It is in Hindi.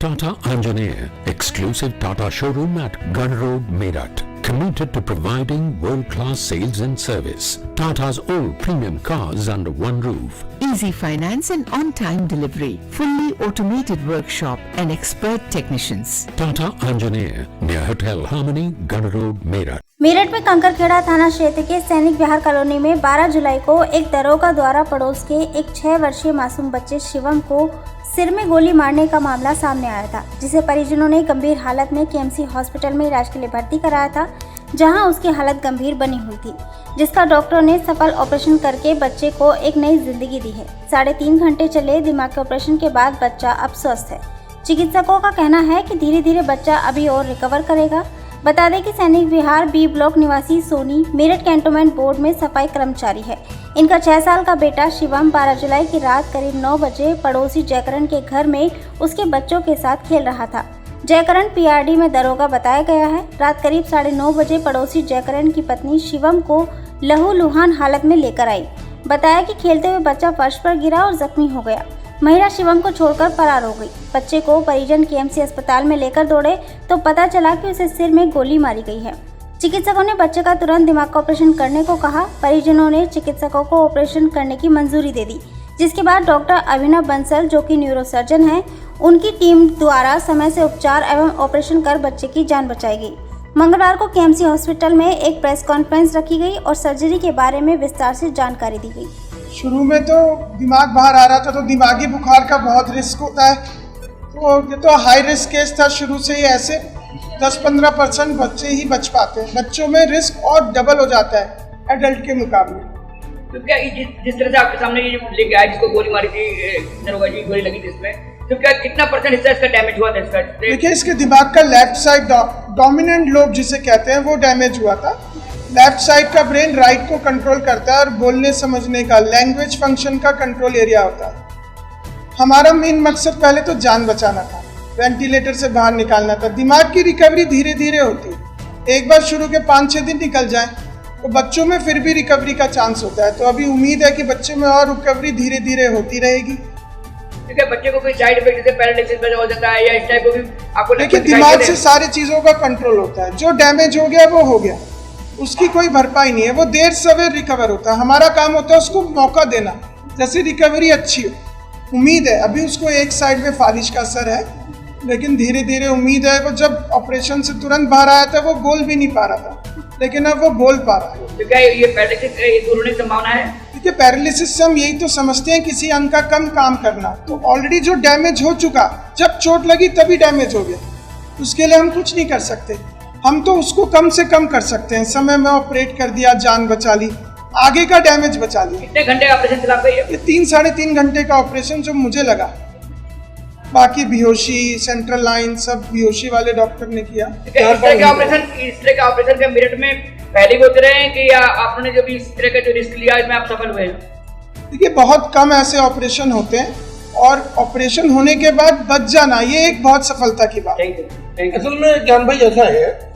Tata Anjaneer, exclusive Tata showroom at Gun Road, Meerut. Committed to providing world-class sales and service. Tata's all premium cars under one roof. Easy finance and on-time delivery. Fully automated workshop and expert technicians. Tata Anjaneer, near Hotel Harmony, Gun Road, Meerut. Meerut में कंकरखेड़ा थाना क्षेत्र के सैनिक विहार कॉलोनी में 12 जुलाई को एक दरोगा द्वारा पड़ोस के एक 6 वर्षीय मासूम बच्चे शिवम को सिर में गोली मारने का मामला सामने आया था, जिसे परिजनों ने गंभीर हालत में केएमसी हॉस्पिटल में इलाज के लिए भर्ती कराया था, जहां उसकी हालत गंभीर बनी हुई थी, जिसका डॉक्टरों ने सफल ऑपरेशन करके बच्चे को एक नई जिंदगी दी है। 3.5 घंटे चले दिमाग के ऑपरेशन के बाद बच्चा अब स्वस्थ है। चिकित्सकों का कहना है कि धीरे धीरे बच्चा अभी और रिकवर करेगा। बता दें कि सैनिक विहार बी ब्लॉक निवासी सोनी मेरठ कैंटोनमेंट बोर्ड में सफाई कर्मचारी है। इनका 6 साल का बेटा शिवम 12 जुलाई की रात करीब 9 बजे पड़ोसी जयकरण के घर में उसके बच्चों के साथ खेल रहा था। जयकरण पीआरडी में दरोगा बताया गया है। रात करीब 9:30 बजे पड़ोसी जयकरण की पत्नी शिवम को लहूलुहान हालत में लेकर आई। बताया कि खेलते हुए बच्चा फर्श पर गिरा और जख्मी हो गया। महिला शिवम को छोड़कर फरार हो गई। बच्चे को परिजन केएमसी अस्पताल में लेकर दौड़े तो पता चला कि उसे सिर में गोली मारी गई है। चिकित्सकों ने बच्चे का तुरंत दिमाग का ऑपरेशन करने को कहा। परिजनों ने चिकित्सकों को ऑपरेशन करने की मंजूरी दे दी, जिसके बाद डॉक्टर अभिनव बंसल, जो कि न्यूरोसर्जन हैं, उनकी टीम द्वारा समय से उपचार एवं ऑपरेशन कर बच्चे की जान बचाई गई। मंगलवार को केएमसी हॉस्पिटल में एक प्रेस कॉन्फ्रेंस रखी गई और सर्जरी के बारे में विस्तार से जानकारी दी गई। शुरू में तो दिमाग बाहर आ रहा था, तो दिमागी बुखार का बहुत रिस्क होता है, तो ये तो हाई रिस्क केस था। शुरू से ही ऐसे 10-15% बच्चे ही बच पाते हैं। बच्चों में रिस्क और डबल हो जाता है एडल्ट के मुकाबले। तो क्या जिस तरह से आपके सामने ये लेके आया जिसको गोली मारी थी, दरोगा जी गोली लगी थी इसमें, तो क्या कितना % हिस्सा इसका डैमेज हुआ था इसका? देखिए, इसके दिमाग का लेफ्ट साइड डोमिनेंट लोब जिसे कहते हैं वो डैमेज हुआ था। लेफ्ट साइड का ब्रेन राइट को कंट्रोल करता है और बोलने समझने का, लैंग्वेज फंक्शन का कंट्रोल एरिया होता है। हमारा मेन मकसद पहले तो जान बचाना था, वेंटिलेटर से बाहर निकालना था। दिमाग की रिकवरी धीरे धीरे होती है। एक बार शुरू के 5-6 दिन निकल जाए तो बच्चों में फिर भी रिकवरी का चांस होता है। तो अभी उम्मीद है कि बच्चे में और रिकवरी धीरे धीरे होती रहेगी। देखिए, बच्चे को कोई साइड इफेक्ट जैसे पैरालिसिस वजह हो जाता है या इस टाइप को भी आपको? देखिए, दिमाग से सारी चीजों का कंट्रोल होता है। जो डैमेज हो गया वो हो गया, उसकी कोई भरपाई नहीं है। वो देर सवेर रिकवर होता है। हमारा काम होता है उसको मौका देना, जैसे रिकवरी अच्छी हो। उम्मीद है, अभी उसको एक साइड में फालिश का असर है, लेकिन धीरे धीरे उम्मीद है। वो जब ऑपरेशन से तुरंत बाहर आया था वो बोल भी नहीं पा रहा था, लेकिन अब वो बोल पा रहा है। तो क्या ये पैरालिसिस दूर होने की संभावना है? देखिए, पैरालिसिस से हम यही तो समझते हैं किसी अंग का कम काम करना। तो ऑलरेडी जो डैमेज हो चुका, जब चोट लगी तभी डैमेज हो गया, उसके लिए हम कुछ नहीं कर सकते। हम तो उसको कम से कम कर सकते हैं। समय में ऑपरेट कर दिया, जान बचा ली, आगे का डैमेज बचा लिया। कितने घंटे का ऑपरेशन चला? ये 3-3.5 घंटे का ऑपरेशन जो मुझे लगा। बाकी बेहोशी, सेंट्रल लाइन सब बेहोशी वाले डॉक्टर ने किया। इस तरह के ऑपरेशन के मेरिट में पहले भी होते रहे हैं कि या आपने जो भी इस तरह का जो रिस्क लिया इसमें आप सफल हुए? देखिए, बहुत कम ऐसे ऑपरेशन होते हैं और ऑपरेशन होने के बाद बच जाना ये एक बहुत सफलता की बात है। असल में ज्ञान भाई ऐसा है